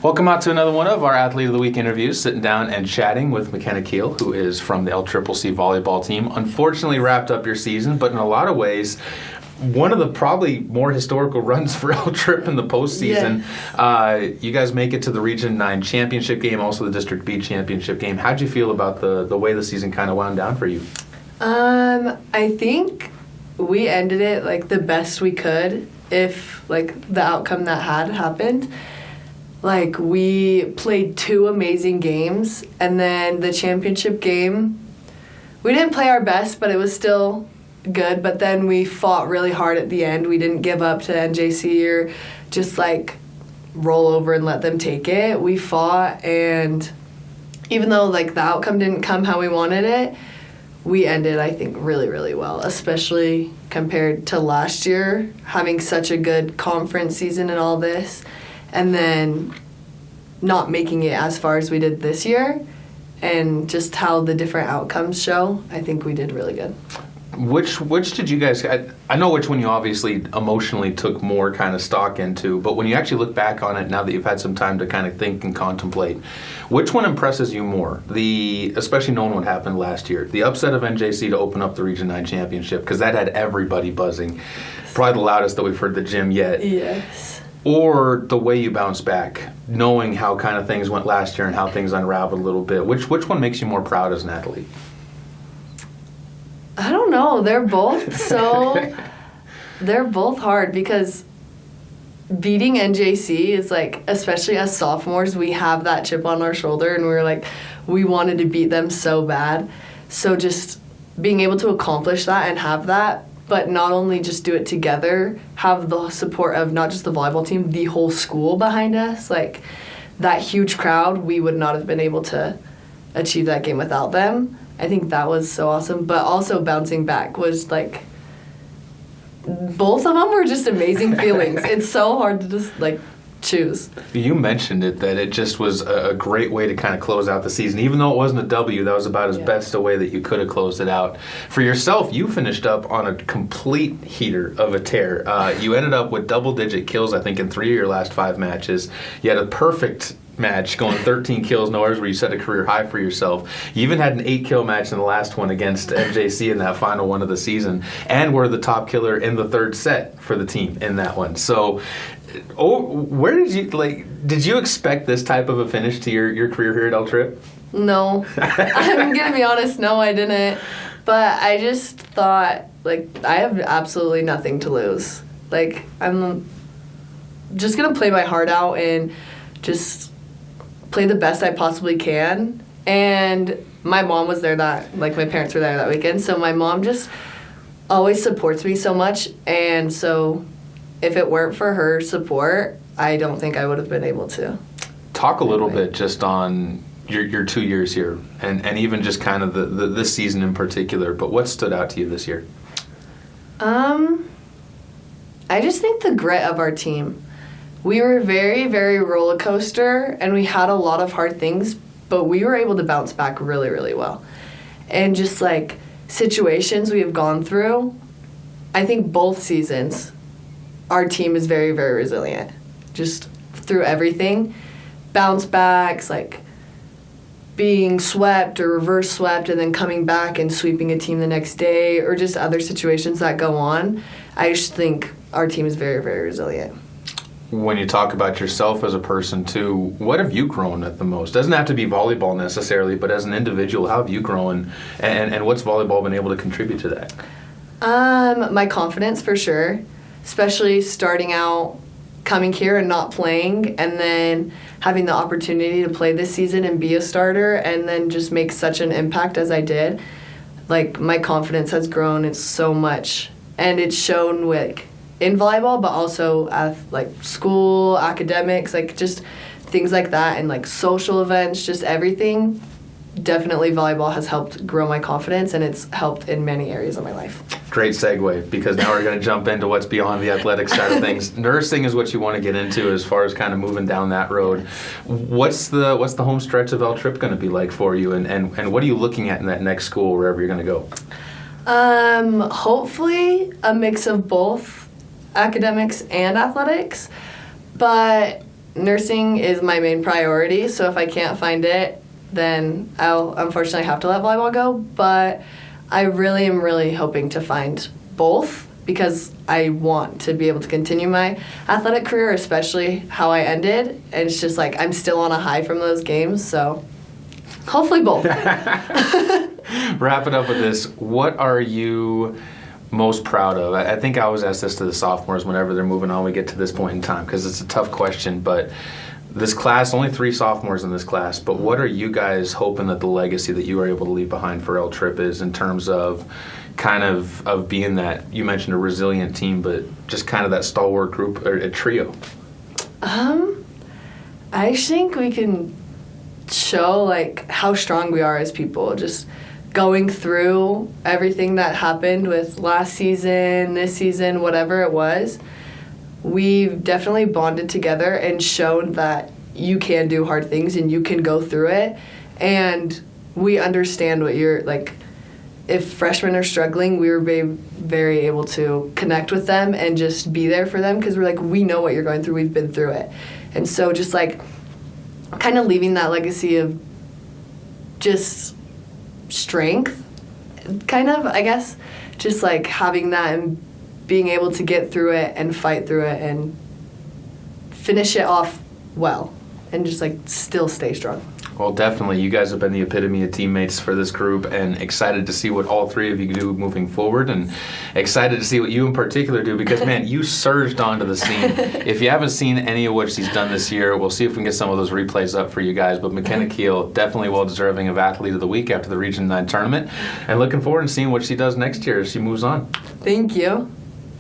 Welcome out to another one of our Athlete of the Week interviews, sitting down and chatting with McKienna Kehl, who is from the LCCC volleyball team. Unfortunately wrapped up your season, but in a lot of ways, one of the probably more historical runs for L-Trip in the postseason. Yeah. You guys make it to the Region IX championship game, also the District B championship game. How'd you feel about the way the season kind of wound down for you? I think we ended it like the best we could if like the outcome that had happened. Like, we played 2 amazing games, and then the championship game, we didn't play our best, but it was still good. But then we fought really hard at the end. We didn't give up to NJC or just, like, roll over and let them take it. We fought, and even though, like, the outcome didn't come how we wanted it, we ended, I think, really, really well, especially compared to last year, having such a good conference season and all this. And then not making it as far as we did this year, and just how the different outcomes show, I think we did really good. Which did you guys, I know which one you obviously emotionally took more kind of stock into, but when you actually look back on it now that you've had some time to kind of think and contemplate, which one impresses you more? Especially knowing what happened last year, the upset of NJC to open up the Region IX championship, because that had everybody buzzing. Probably the loudest that we've heard the gym yet. Yes. Or the way you bounce back, knowing how kind of things went last year and how things unraveled a little bit. Which one makes you more proud as an athlete? I don't know. They're both they're both hard, because beating NJC is like, especially as sophomores, we have that chip on our shoulder, and we wanted to beat them so bad. So just being able to accomplish that and have that, but not only just do it together, have the support of not just the volleyball team, the whole school behind us. Like, that huge crowd, we would not have been able to achieve that game without them. I think that was so awesome. But also bouncing back was like, both of them were just amazing feelings. It's so hard to just like choose. You mentioned it, that it just was a great way to kind of close out the season. Even though it wasn't a W, that was about as best a way that you could have closed it out. For yourself, you finished up on a complete heater of a tear. You ended up with double-digit kills, I think, in 3 of your last 5 matches. You had a perfect match going 13 kills, no errors, where you set a career high for yourself. You even had an 8-kill match in the last one against MJC in that final one of the season, and were the top killer in the 3rd set for the team in that one. So where did you expect this type of a finish to your career here at L-Trip? No. I'm going to be honest, no, I didn't. But I just thought, like, I have absolutely nothing to lose. Like, I'm just going to play my heart out and just play the best I possibly can. And my mom was there my parents were there that weekend, so my mom just always supports me so much, and so if it weren't for her support, I don't think I would have been able to. Talk a little bit just on your 2 years here, and even just kind of this season in particular, but what stood out to you this year? I just think the grit of our team. We were very, very roller coaster, and we had a lot of hard things, but we were able to bounce back really, really well. And just like situations we have gone through, I think both seasons, our team is very, very resilient. Just through everything. Bounce backs, like being swept or reverse swept and then coming back and sweeping a team the next day, or just other situations that go on. I just think our team is very, very resilient. When you talk about yourself as a person too, what have you grown at the most? Doesn't have to be volleyball necessarily, but as an individual, how have you grown, and what's volleyball been able to contribute to that? My confidence, for sure, especially starting out, coming here and not playing, and then having the opportunity to play this season and be a starter, and then just make such an impact as I did. Like, my confidence has grown so much, and it's shown in volleyball, but also at like school, academics, like just things like that, and like social events, just everything. Definitely volleyball has helped grow my confidence, and it's helped in many areas of my life. Great segue, because now we're going to jump into what's beyond the athletic side of things. Nursing is what you want to get into as far as kind of moving down that road. What's the home stretch of L-Trip going to be like for you, and what are you looking at in that next school, wherever you're going to go? Hopefully a mix of both academics and athletics, but nursing is my main priority, so if I can't find it, then I'll unfortunately have to let volleyball go. But I really am hoping to find both because I want to be able to continue my athletic career, especially how I ended. And it's just like I'm still on a high from those games, so hopefully both. Wrap it up with this. What are you most proud of? I think I always ask this to the sophomores whenever they're moving on. We get to this point in time because it's a tough question, but this class, only 3 sophomores in this class, but what are you guys hoping that the legacy that you are able to leave behind for L Trip is in terms of kind of being that, you mentioned a resilient team, but just kind of that stalwart group or a trio? I think we can show like how strong we are as people, just going through everything that happened with last season, this season, whatever it was. We've definitely bonded together and shown that you can do hard things and you can go through it. And we understand what you're like. If freshmen are struggling, we were very able to connect with them and just be there for them because we're like, we know what you're going through. We've been through it. And so just like kind of leaving that legacy of just strength, kind of, I guess, just like having that and being able to get through it and fight through it and finish it off well and just like still stay strong. Well, definitely. You guys have been the epitome of teammates for this group, and excited to see what all 3 of you do moving forward, and excited to see what you in particular do because, man, you surged onto the scene. If you haven't seen any of what she's done this year, we'll see if we can get some of those replays up for you guys. But McKienna Kehl, definitely well-deserving of Athlete of the Week after the Region IX tournament, and looking forward to seeing what she does next year as she moves on. Thank you.